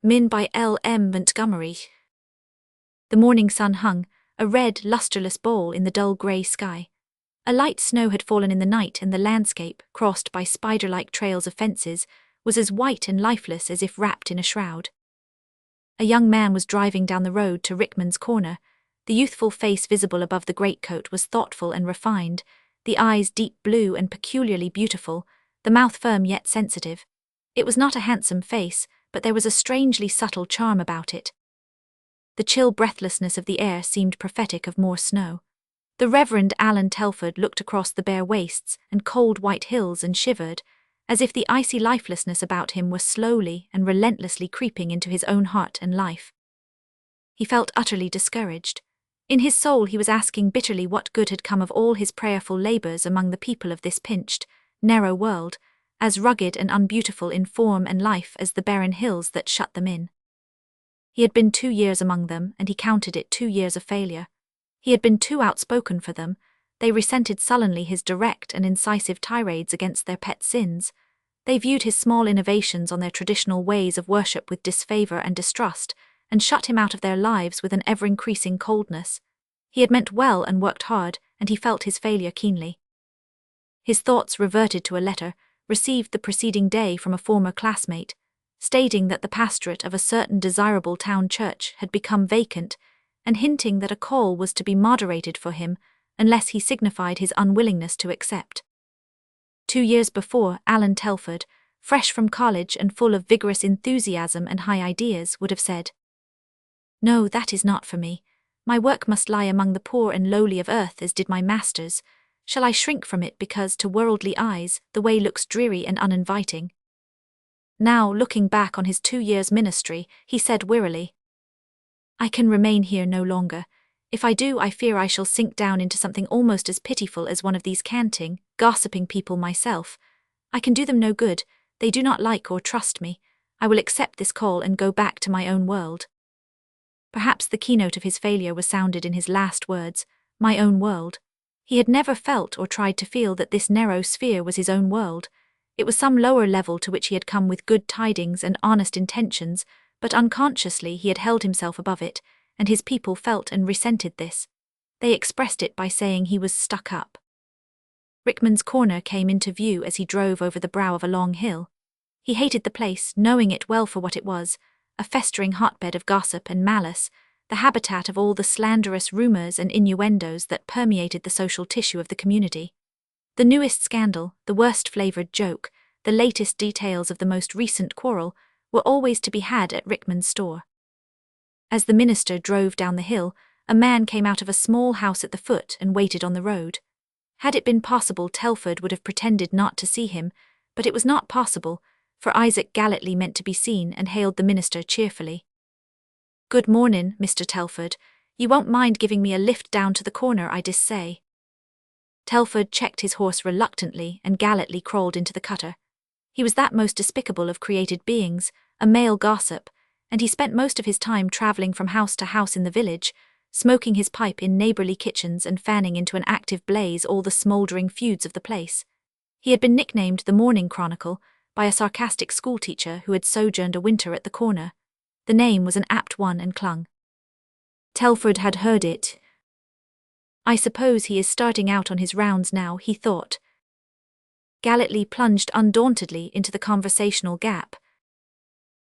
Min by L M Montgomery. The morning sun hung, a red, lustreless ball in the dull grey sky. A light snow had fallen in the night, and the landscape, crossed by spider-like trails of fences, was as white and lifeless as if wrapped in a shroud. A young man was driving down the road to Rickman's Corner. The youthful face visible above the greatcoat was thoughtful and refined, the eyes deep blue and peculiarly beautiful, the mouth firm yet sensitive. It was not a handsome face, but there was a strangely subtle charm about it. The chill breathlessness of the air seemed prophetic of more snow. The Reverend Alan Telford looked across the bare wastes and cold white hills and shivered, as if the icy lifelessness about him were slowly and relentlessly creeping into his own heart and life. He felt utterly discouraged. In his soul he was asking bitterly what good had come of all his prayerful labours among the people of this pinched, narrow world, as rugged and unbeautiful in form and life as the barren hills that shut them in. He had been 2 years among them, and he counted it 2 years of failure. He had been too outspoken for them. They resented sullenly his direct and incisive tirades against their pet sins. They viewed his small innovations on their traditional ways of worship with disfavour and distrust, and shut him out of their lives with an ever-increasing coldness. He had meant well and worked hard, and he felt his failure keenly. His thoughts reverted to a letter, received the preceding day from a former classmate, stating that the pastorate of a certain desirable town church had become vacant, and hinting that a call was to be moderated for him unless he signified his unwillingness to accept. 2 years before, Alan Telford, fresh from college and full of vigorous enthusiasm and high ideas, would have said, "No, that is not for me. My work must lie among the poor and lowly of earth as did my master's. Shall I shrink from it because, to worldly eyes, the way looks dreary and uninviting?" Now, looking back on his 2 years' ministry, he said wearily, "I can remain here no longer. If I do, I fear I shall sink down into something almost as pitiful as one of these canting, gossiping people myself. I can do them no good. They do not like or trust me. I will accept this call and go back to my own world." Perhaps the keynote of his failure was sounded in his last words, "my own world." He had never felt or tried to feel that this narrow sphere was his own world. It was some lower level to which he had come with good tidings and honest intentions, but unconsciously he had held himself above it, and his people felt and resented this. They expressed it by saying he was stuck up. Rickman's Corner came into view as he drove over the brow of a long hill. He hated the place, knowing it well for what it was, a festering hotbed of gossip and malice, the habitat of all the slanderous rumours and innuendos that permeated the social tissue of the community. The newest scandal, the worst-flavoured joke, the latest details of the most recent quarrel were always to be had at Rickman's store. As the minister drove down the hill, a man came out of a small house at the foot and waited on the road. Had it been possible, Telford would have pretended not to see him, but it was not possible, for Isaac Gallatly meant to be seen and hailed the minister cheerfully. "Good mornin', Mr. Telford. You won't mind giving me a lift down to the corner, I dissay." Telford checked his horse reluctantly, and Gallatly crawled into the cutter. He was that most despicable of created beings, a male gossip, and he spent most of his time travelling from house to house in the village, smoking his pipe in neighbourly kitchens and fanning into an active blaze all the smouldering feuds of the place. He had been nicknamed the Morning Chronicle by a sarcastic schoolteacher who had sojourned a winter at the corner. The name was an apt one and clung. Telford had heard it. "I suppose he is starting out on his rounds now," he thought. Gallatly plunged undauntedly into the conversational gap.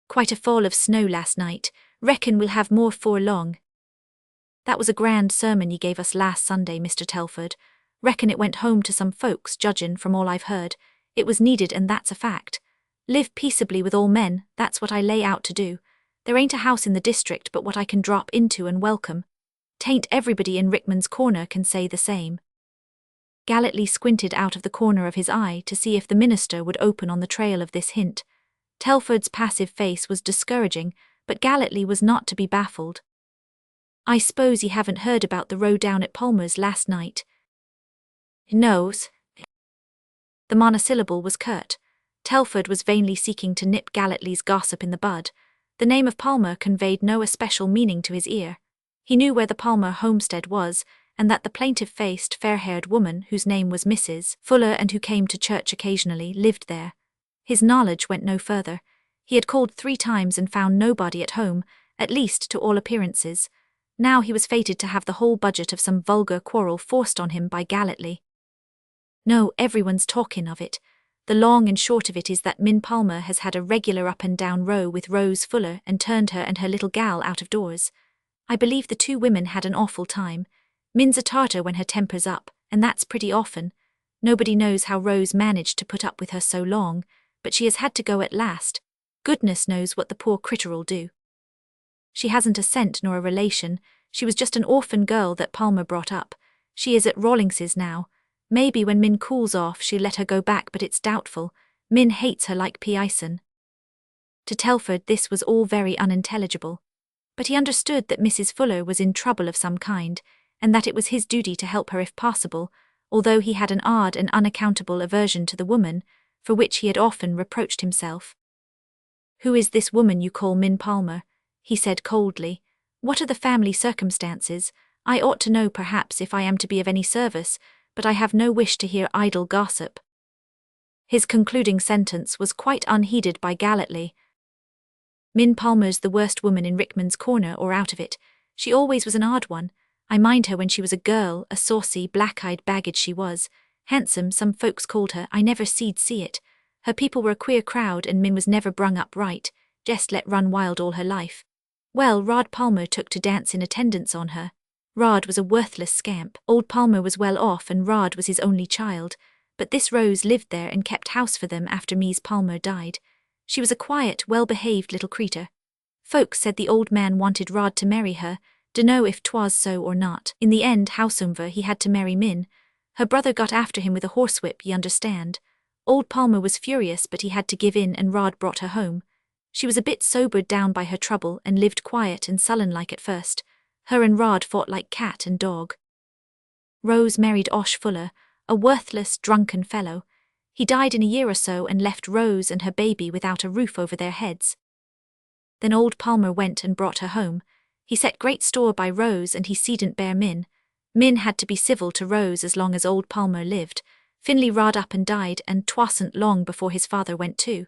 "Quite a fall of snow last night. Reckon we'll have more 'fore long." "That was a grand sermon ye gave us last Sunday, Mr. Telford. Reckon it went home to some folks, judgin' from all I've heard. It was needed, and that's a fact. Live peaceably with all men, that's what I lay out to do. There ain't a house in the district but what I can drop into and welcome. 'Tain't everybody in Rickman's Corner can say the same." Gallatly squinted out of the corner of his eye to see if the minister would open on the trail of this hint. Telford's passive face was discouraging, but Gallatly was not to be baffled. "I s'pose ye haven't heard about the row down at Palmer's last night?" "No's." The monosyllable was curt. Telford was vainly seeking to nip Gallatly's gossip in the bud. The name of Palmer conveyed no especial meaning to his ear. He knew where the Palmer homestead was, and that the plaintive-faced, fair-haired woman, whose name was Mrs. Fuller and who came to church occasionally, lived there. His knowledge went no further. He had called 3 times and found nobody at home, at least to all appearances. Now he was fated to have the whole budget of some vulgar quarrel forced on him by Gallatly. No, everyone's talking of it. The long and short of it is that Min Palmer has had a regular up and down row with Rose Fuller and turned her and her little gal out of doors. I believe the 2 women had an awful time. Min's a tartar when her temper's up, and that's pretty often. Nobody knows how Rose managed to put up with her so long, but she has had to go at last. Goodness knows what the poor critter'll do. She hasn't a cent nor a relation. She was just an orphan girl that Palmer brought up. She is at Rawlings's now. Maybe when Min cools off she'll let her go back, but it's doubtful. Min hates her like P.I.son. To Telford this was all very unintelligible. But he understood that Mrs. Fuller was in trouble of some kind, and that it was his duty to help her if possible, although he had an odd and unaccountable aversion to the woman, for which he had often reproached himself. "Who is this woman you call Min Palmer?" he said coldly. "What are the family circumstances? I ought to know perhaps if I am to be of any service, but I have no wish to hear idle gossip." His concluding sentence was quite unheeded by Gallatly. "Min Palmer's the worst woman in Rickman's corner or out of it. She always was an odd one. I mind her when she was a girl, a saucy, black-eyed baggage she was. Handsome, some folks called her, I never see'd see it. Her people were a queer crowd and Min was never brung up right, just let run wild all her life. Well, Rod Palmer took to dance in attendance on her. Rod was a worthless scamp. Old Palmer was well off and Rod was his only child, but this Rose lived there and kept house for them after Mies Palmer died. She was a quiet, well-behaved little creature. Folks said the old man wanted Rod to marry her, dunno if 'twas so or not. In the end, howsomever, he had to marry Min. Her brother got after him with a horsewhip, ye understand. Old Palmer was furious, but he had to give in and Rod brought her home. She was a bit sobered down by her trouble and lived quiet and sullen-like at first. Her and Rod fought like cat and dog. Rose married Osh Fuller, a worthless, drunken fellow. He died in a year or so and left Rose and her baby without a roof over their heads. Then old Palmer went and brought her home. He set great store by Rose and he seedn't bear Min. Min had to be civil to Rose as long as old Palmer lived. Finlay Rod up and died, and 'twasn't long before his father went too.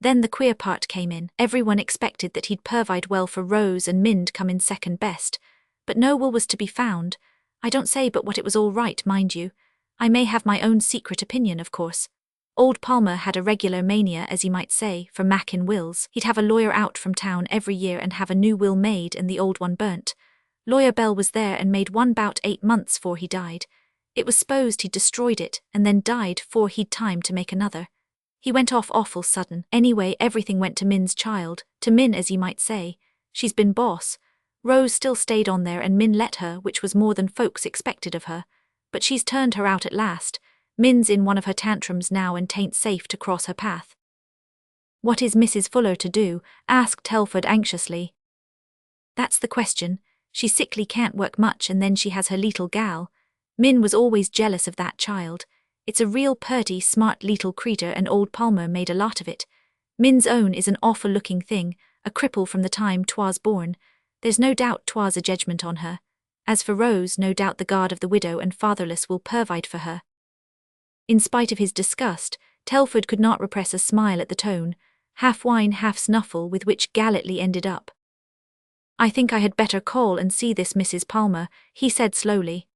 Then the queer part came in. Everyone expected that he'd provide well for Rose and Min'd come in second best. But no will was to be found. I don't say but what it was all right, mind you. I may have my own secret opinion, of course. Old Palmer had a regular mania, as you might say, for mackin' wills. He'd have a lawyer out from town every year and have a new will made and the old one burnt. Lawyer Bell was there and made one 'bout 8 months 'fore he died. It was supposed he'd destroyed it and then died 'fore he'd time to make another. He went off awful sudden. Anyway, everything went to Min's child, to Min as you might say. She's been boss. Rose still stayed on there and Min let her, which was more than folks expected of her. But she's turned her out at last. Min's in one of her tantrums now and 'tain't safe to cross her path." "What is Mrs. Fuller to do?" asked Telford anxiously. "That's the question. She sickly can't work much and then she has her leetle gal. Min was always jealous of that child. It's a real purty, smart leetle creetur and old Palmer made a lot of it. Min's own is an awful looking thing, a cripple from the time 'twas born. There's no doubt 'twas a judgment on her. As for Rose, no doubt the God of the widow and fatherless will provide for her." In spite of his disgust, Telford could not repress a smile at the tone, half whine, half snuffle, with which Gallatly ended up. "I think I had better call and see this Mrs. Palmer," he said slowly.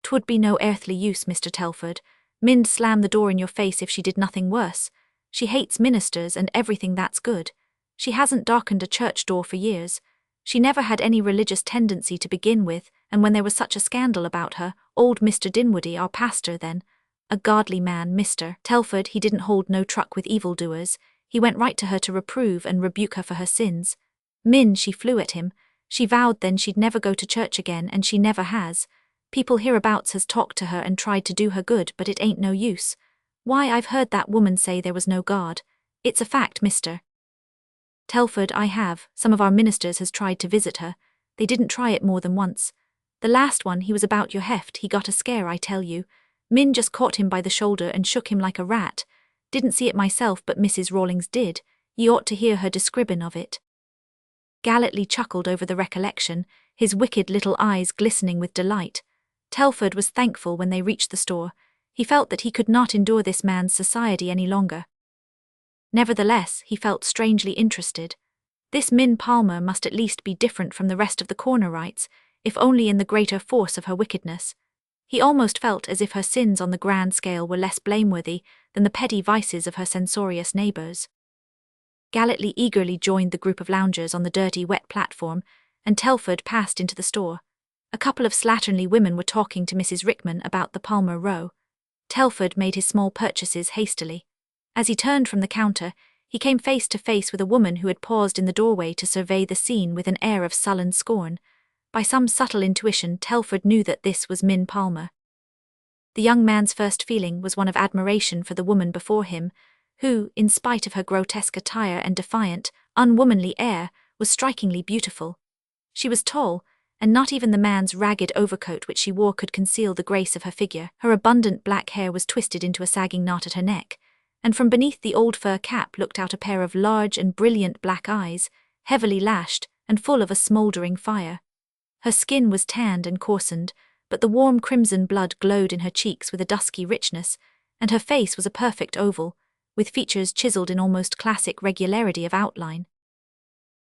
"'Twould be no earthly use, Mr. Telford. Min'd slam the door in your face if she did nothing worse. She hates ministers and everything that's good. She hasn't darkened a church door for years. She never had any religious tendency to begin with, and when there was such a scandal about her, old Mr. Dinwoodie, our pastor then, a godly man, Mr. Telford, he didn't hold no truck with evildoers. He went right to her to reprove and rebuke her for her sins. Min, she flew at him. She vowed then she'd never go to church again, and she never has. People hereabouts has talked to her and tried to do her good, but it ain't no use. Why, I've heard that woman say there was no God. It's a fact, Mr. Telford, I have. Some of our ministers has tried to visit her. They didn't try it more than once. The last one, he was about your heft, he got a scare, I tell you. Min just caught him by the shoulder and shook him like a rat. Didn't see it myself, but Mrs. Rawlings did. Ye ought to hear her describin' of it." Gallatly chuckled over the recollection, his wicked little eyes glistening with delight. Telford was thankful when they reached the store. He felt that he could not endure this man's society any longer. Nevertheless, he felt strangely interested. This Min Palmer must at least be different from the rest of the Cornerites, if only in the greater force of her wickedness. He almost felt as if her sins on the grand scale were less blameworthy than the petty vices of her censorious neighbours. Galletly eagerly joined the group of loungers on the dirty, wet platform, and Telford passed into the store. A couple of slatternly women were talking to Mrs. Rickman about the Palmer Row. Telford made his small purchases hastily. As he turned from the counter, he came face to face with a woman who had paused in the doorway to survey the scene with an air of sullen scorn. By some subtle intuition, Telford knew that this was Min Palmer. The young man's first feeling was one of admiration for the woman before him, who, in spite of her grotesque attire and defiant, unwomanly air, was strikingly beautiful. She was tall, and not even the man's ragged overcoat which she wore could conceal the grace of her figure. Her abundant black hair was twisted into a sagging knot at her neck, and from beneath the old fur cap looked out a pair of large and brilliant black eyes, heavily lashed and full of a smouldering fire. Her skin was tanned and coarsened, but the warm crimson blood glowed in her cheeks with a dusky richness, and her face was a perfect oval, with features chiseled in almost classic regularity of outline.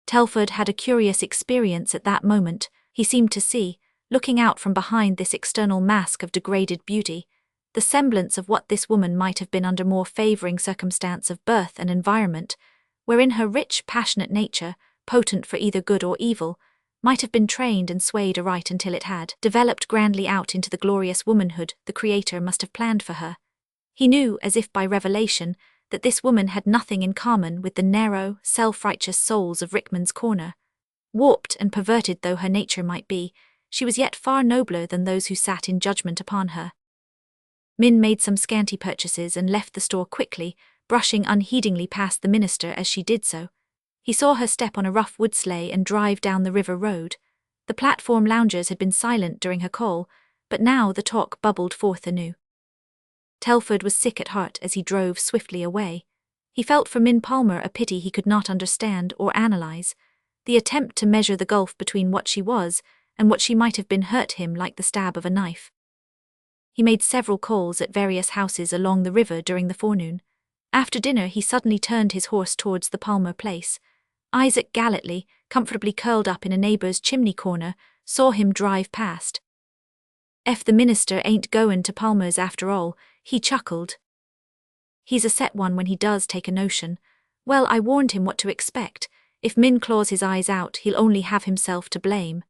Telford had a curious experience at that moment. He seemed to see, looking out from behind this external mask of degraded beauty, the semblance of what this woman might have been under more favouring circumstance of birth and environment, wherein her rich, passionate nature, potent for either good or evil, might have been trained and swayed aright until it had developed grandly out into the glorious womanhood the Creator must have planned for her. He knew, as if by revelation, that this woman had nothing in common with the narrow, self-righteous souls of Rickman's Corner. Warped and perverted though her nature might be, she was yet far nobler than those who sat in judgment upon her. Min made some scanty purchases and left the store quickly, brushing unheedingly past the minister as she did so. He saw her step on a rough wood sleigh and drive down the river road. The platform loungers had been silent during her call, but now the talk bubbled forth anew. Telford was sick at heart as he drove swiftly away. He felt for Min Palmer a pity he could not understand or analyse. The attempt to measure the gulf between what she was and what she might have been hurt him like the stab of a knife. He made several calls at various houses along the river during the forenoon. After dinner he suddenly turned his horse towards the Palmer place. Isaac Galletly, comfortably curled up in a neighbour's chimney corner, saw him drive past. "Ef the minister ain't goin' to Palmer's after all," he chuckled. "He's a set one when he does take a notion. Well, I warned him what to expect. If Min claws his eyes out, he'll only have himself to blame."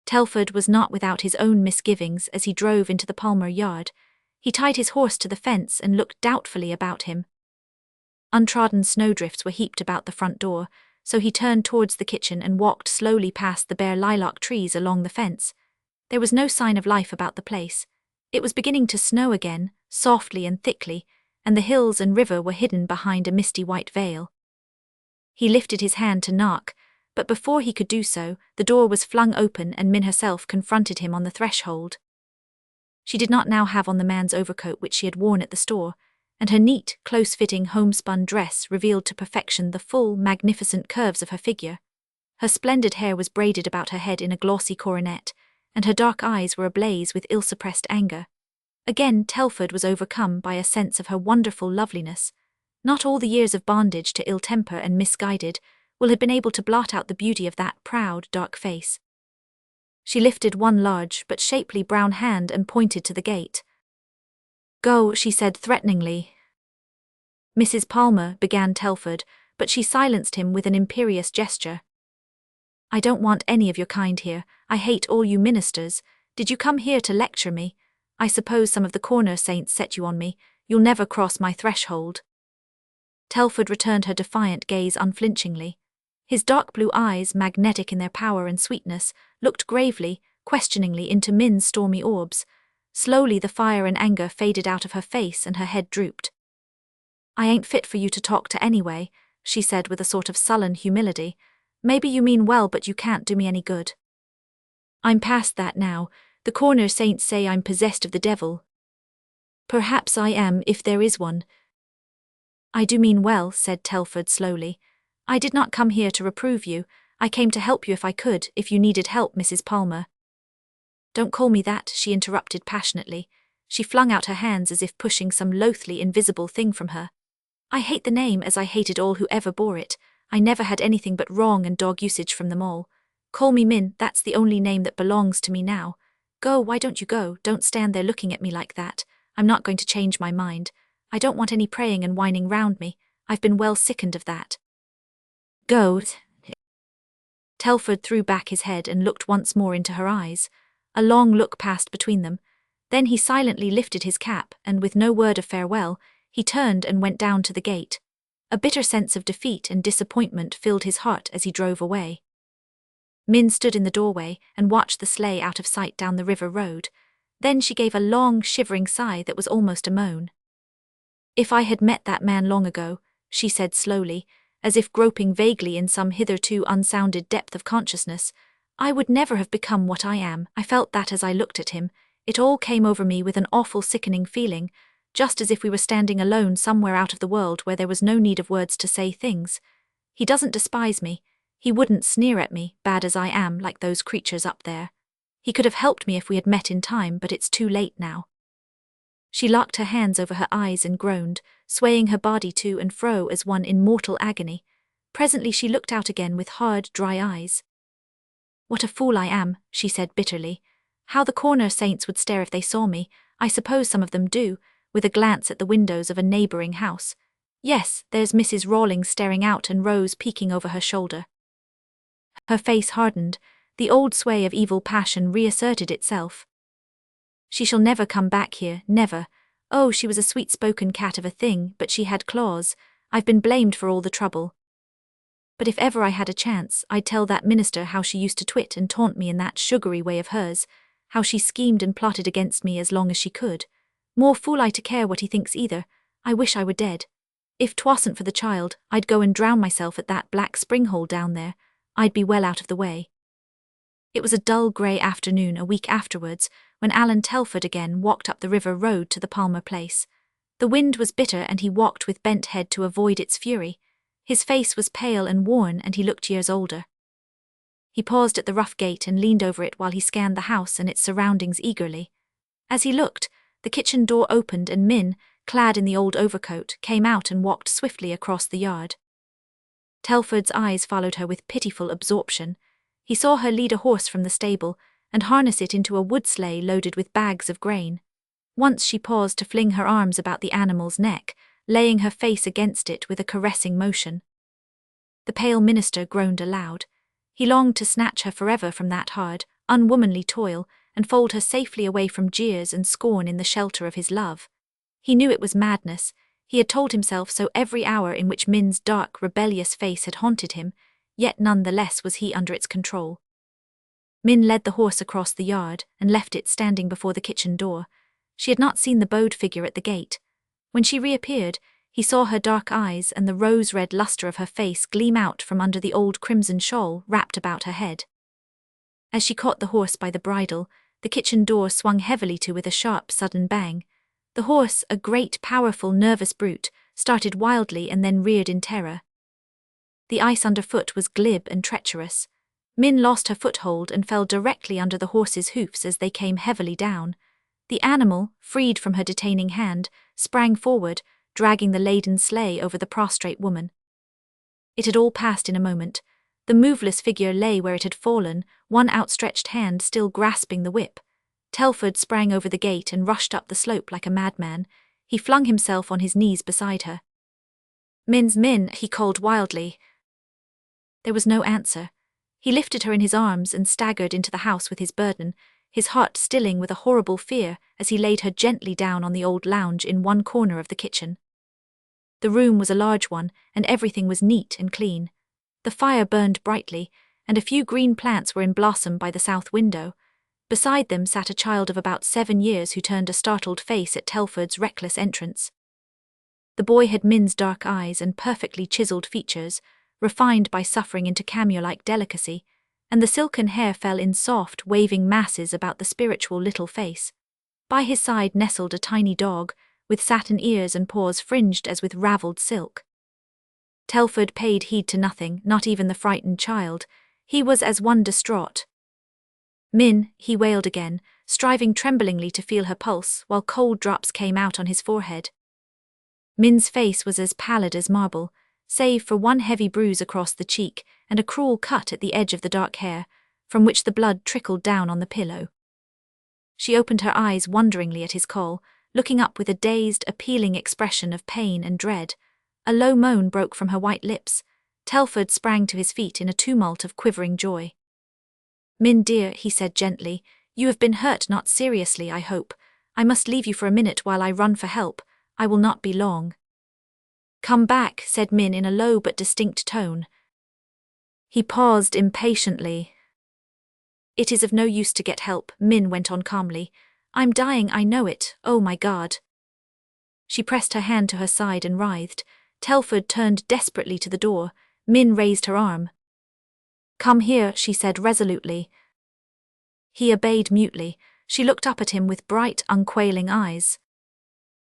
Telford was not without his own misgivings as he drove into the Palmer yard. He tied his horse to the fence and looked doubtfully about him. Untrodden snowdrifts were heaped about the front door, so he turned towards the kitchen and walked slowly past the bare lilac trees along the fence. There was no sign of life about the place. It was beginning to snow again, softly and thickly, and the hills and river were hidden behind a misty white veil. He lifted his hand to knock, but before he could do so, the door was flung open and Min herself confronted him on the threshold. She did not now have on the man's overcoat which she had worn at the store, and her neat, close-fitting homespun dress revealed to perfection the full, magnificent curves of her figure. Her splendid hair was braided about her head in a glossy coronet, and her dark eyes were ablaze with ill-suppressed anger. Again Telford was overcome by a sense of her wonderful loveliness. Not all the years of bondage to ill temper and misguided will have been able to blot out the beauty of that proud, dark face. She lifted one large but shapely brown hand and pointed to the gate. "Go," she said threateningly. "Mrs. Palmer," began Telford, but she silenced him with an imperious gesture. "I don't want any of your kind here. I hate all you ministers. Did you come here to lecture me? I suppose some of the corner saints set you on me. You'll never cross my threshold." Telford returned her defiant gaze unflinchingly. His dark blue eyes, magnetic in their power and sweetness, looked gravely, questioningly into Min's stormy orbs. Slowly the fire and anger faded out of her face and her head drooped. "I ain't fit for you to talk to anyway," she said with a sort of sullen humility. "Maybe you mean well, but you can't do me any good. I'm past that now. The corner saints say I'm possessed of the devil. Perhaps I am, if there is one." "I do mean well," said Telford slowly. "I did not come here to reprove you. I came to help you if I could, if you needed help, Mrs. Palmer." "Don't call me that," she interrupted passionately. She flung out her hands as if pushing some loathly invisible thing from her. I hate the name as I hated all who ever bore it. I never had anything but wrong and dog usage from them all. Call me Min, that's the only name that belongs to me now. Go, why don't you go? Don't stand there looking at me like that. I'm not going to change my mind. I don't want any praying and whining round me. I've been well sickened of that. Go. Telford threw back his head and looked once more into her eyes. A long look passed between them. Then he silently lifted his cap, and with no word of farewell, he turned and went down to the gate. A bitter sense of defeat and disappointment filled his heart as he drove away. Min stood in the doorway and watched the sleigh out of sight down the river road. Then she gave a long, shivering sigh that was almost a moan. If I had met that man long ago, she said slowly, as if groping vaguely in some hitherto unsounded depth of consciousness, I would never have become what I am. I felt that as I looked at him. It all came over me with an awful sickening feeling, just as if we were standing alone somewhere out of the world where there was no need of words to say things. He doesn't despise me. He wouldn't sneer at me, bad as I am, like those creatures up there. He could have helped me if we had met in time, but it's too late now. She locked her hands over her eyes and groaned, swaying her body to and fro as one in mortal agony. Presently she looked out again with hard, dry eyes. What a fool I am, she said bitterly. How the corner saints would stare if they saw me. I suppose some of them do, with a glance at the windows of a neighbouring house. Yes, there's Mrs. Rawlings staring out and Rose peeking over her shoulder. Her face hardened. The old sway of evil passion reasserted itself. She shall never come back here, never. Oh, she was a sweet-spoken cat of a thing, but she had claws. I've been blamed for all the trouble. But if ever I had a chance, I'd tell that minister how she used to twit and taunt me in that sugary way of hers, how she schemed and plotted against me as long as she could. More fool I to care what he thinks either. I wish I were dead. If 'twasn't for the child, I'd go and drown myself at that black spring-hole down there. I'd be well out of the way. It was a dull grey afternoon a week afterwards, when Alan Telford again walked up the river road to the Palmer place. The wind was bitter and he walked with bent head to avoid its fury. His face was pale and worn and he looked years older. He paused at the rough gate and leaned over it while he scanned the house and its surroundings eagerly. As he looked, the kitchen door opened and Min, clad in the old overcoat, came out and walked swiftly across the yard. Telford's eyes followed her with pitiful absorption. He saw her lead a horse from the stable and harness it into a wood sleigh loaded with bags of grain. Once she paused to fling her arms about the animal's neck, laying her face against it with a caressing motion. The pale minister groaned aloud. He longed to snatch her forever from that hard, unwomanly toil and fold her safely away from jeers and scorn in the shelter of his love. He knew it was madness. He had told himself so every hour in which Min's dark, rebellious face had haunted him, yet none the less was he under its control. Min led the horse across the yard and left it standing before the kitchen door. She had not seen the bowed figure at the gate. When she reappeared, he saw her dark eyes and the rose-red lustre of her face gleam out from under the old crimson shawl wrapped about her head. As she caught the horse by the bridle, the kitchen door swung heavily to with a sharp, sudden bang. The horse, a great, powerful, nervous brute, started wildly and then reared in terror. The ice underfoot was glib and treacherous. Min lost her foothold and fell directly under the horse's hoofs as they came heavily down. The animal, freed from her detaining hand, sprang forward, dragging the laden sleigh over the prostrate woman. It had all passed in a moment. The moveless figure lay where it had fallen, one outstretched hand still grasping the whip. Telford sprang over the gate and rushed up the slope like a madman. He flung himself on his knees beside her. Min, he called wildly. There was no answer. He lifted her in his arms and staggered into the house with his burden, his heart stilling with a horrible fear as he laid her gently down on the old lounge in one corner of the kitchen. The room was a large one, and everything was neat and clean. The fire burned brightly, and a few green plants were in blossom by the south window. Beside them sat a child of about 7 years who turned a startled face at Telford's reckless entrance. The boy had Min's dark eyes and perfectly chiselled features, refined by suffering into cameo-like delicacy, and the silken hair fell in soft, waving masses about the spiritual little face. By his side nestled a tiny dog, with satin ears and paws fringed as with ravelled silk. Telford paid heed to nothing, not even the frightened child. He was as one distraught. Min, he wailed again, striving tremblingly to feel her pulse, while cold drops came out on his forehead. Min's face was as pallid as marble, save for one heavy bruise across the cheek and a cruel cut at the edge of the dark hair, from which the blood trickled down on the pillow. She opened her eyes wonderingly at his call, looking up with a dazed, appealing expression of pain and dread. A low moan broke from her white lips. Telford sprang to his feet in a tumult of quivering joy. "Min dear," he said gently, "you have been hurt, not seriously, I hope. I must leave you for a minute while I run for help. I will not be long." "Come back," said Min in a low but distinct tone. He paused impatiently. "It is of no use to get help," Min went on calmly. "I'm dying, I know it, oh my God." She pressed her hand to her side and writhed. Telford turned desperately to the door. Min raised her arm. "Come here," she said resolutely. He obeyed mutely. She looked up at him with bright, unquailing eyes.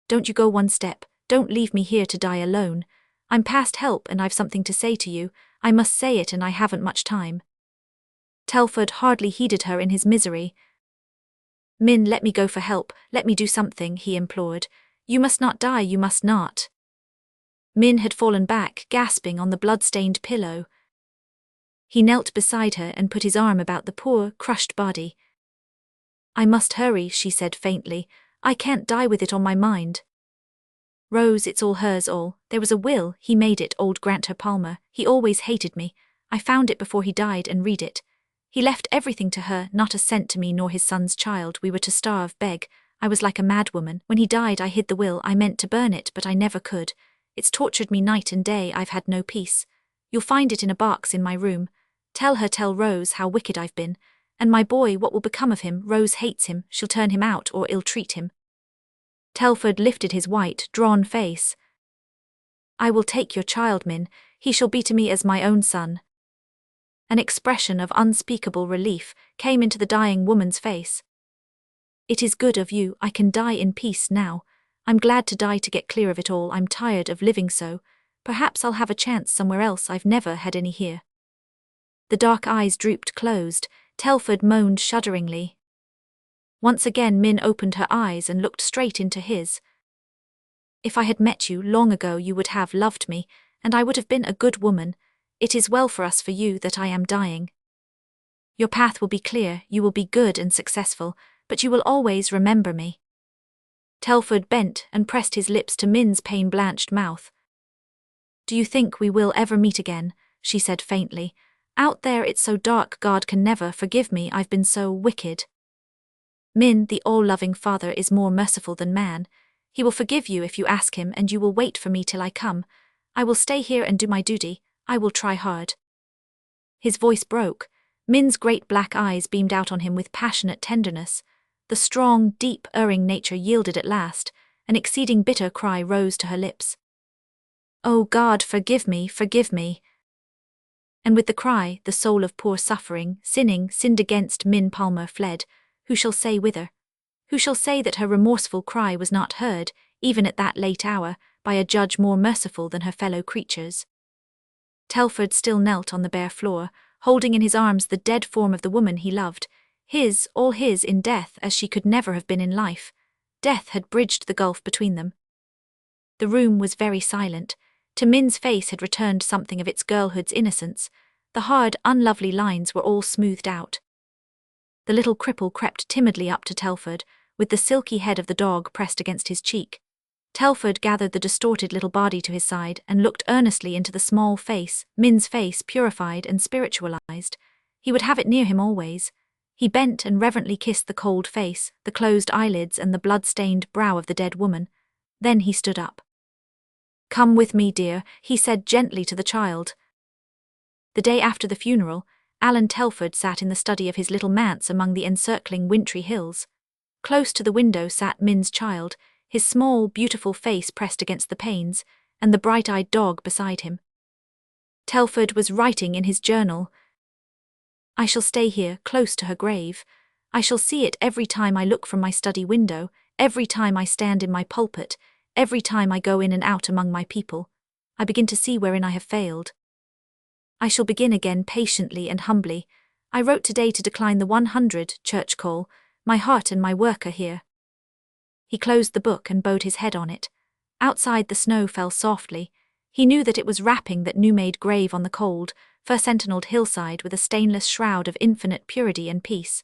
"Don't you go one step. Don't leave me here to die alone. I'm past help and I've something to say to you. I must say it and I haven't much time." Telford hardly heeded her in his misery. "Min, let me go for help. Let me do something," he implored. "You must not die, you must not." Min had fallen back, gasping on the blood-stained pillow. He knelt beside her and put his arm about the poor, crushed body. "I must hurry," she said faintly. "I can't die with it on my mind." "Rose, it's all hers all. There was a will, he made it, old Grant Palmer. He always hated me. I found it before he died and read it. He left everything to her, not a cent to me nor his son's child. We were to starve, beg. I was like a madwoman. When he died I hid the will. I meant to burn it, but I never could. It's tortured me night and day. I've had no peace. You'll find it in a box in my room. Tell Rose how wicked I've been. And my boy, what will become of him? Rose hates him. She'll turn him out or ill-treat him." Telford lifted his white, drawn face. "I will take your child, Min. He shall be to me as my own son." An expression of unspeakable relief came into the dying woman's face. "It is good of you. I can die in peace now. I'm glad to die to get clear of it all. I'm tired of living so. Perhaps I'll have a chance somewhere else. I've never had any here." The dark eyes drooped closed. Telford moaned shudderingly. Once again Min opened her eyes and looked straight into his. "If I had met you long ago you would have loved me, and I would have been a good woman. It is well for us, for you, that I am dying. Your path will be clear, you will be good and successful, but you will always remember me." Telford bent and pressed his lips to Min's pain-blanched mouth. "Do you think we will ever meet again?" she said faintly. "Out there it's so dark. God can never forgive me. I've been so wicked." "Min, the all-loving Father is more merciful than man. He will forgive you if you ask him, and you will wait for me till I come. I will stay here and do my duty. I will try hard." His voice broke. Min's great black eyes beamed out on him with passionate tenderness. The strong, deep, erring nature yielded at last. An exceeding bitter cry rose to her lips. "Oh God, forgive me, forgive me." And with the cry, the soul of poor suffering, sinned against Min Palmer fled. Who shall say whither? Who shall say that her remorseful cry was not heard, even at that late hour, by a judge more merciful than her fellow creatures? Telford still knelt on the bare floor, holding in his arms the dead form of the woman he loved. His, all his, in death as she could never have been in life. Death had bridged the gulf between them. The room was very silent. To Min's face had returned something of its girlhood's innocence. The hard, unlovely lines were all smoothed out. The little cripple crept timidly up to Telford, with the silky head of the dog pressed against his cheek. Telford gathered the distorted little body to his side and looked earnestly into the small face, Min's face, purified and spiritualized. He would have it near him always. He bent and reverently kissed the cold face, the closed eyelids and the blood-stained brow of the dead woman. Then he stood up. "Come with me, dear," he said gently to the child. The day after the funeral, Alan Telford sat in the study of his little manse among the encircling wintry hills. Close to the window sat Min's child, his small, beautiful face pressed against the panes, and the bright-eyed dog beside him. Telford was writing in his journal. "I shall stay here, close to her grave. I shall see it every time I look from my study window, every time I stand in my pulpit, every time I go in and out among my people. I begin to see wherein I have failed. I shall begin again patiently and humbly. I wrote today to decline the 100 church call. My heart and my work are here." He closed the book and bowed his head on it. Outside the snow fell softly. He knew that it was wrapping that new-made grave on the cold, fir-sentineled hillside with a stainless shroud of infinite purity and peace.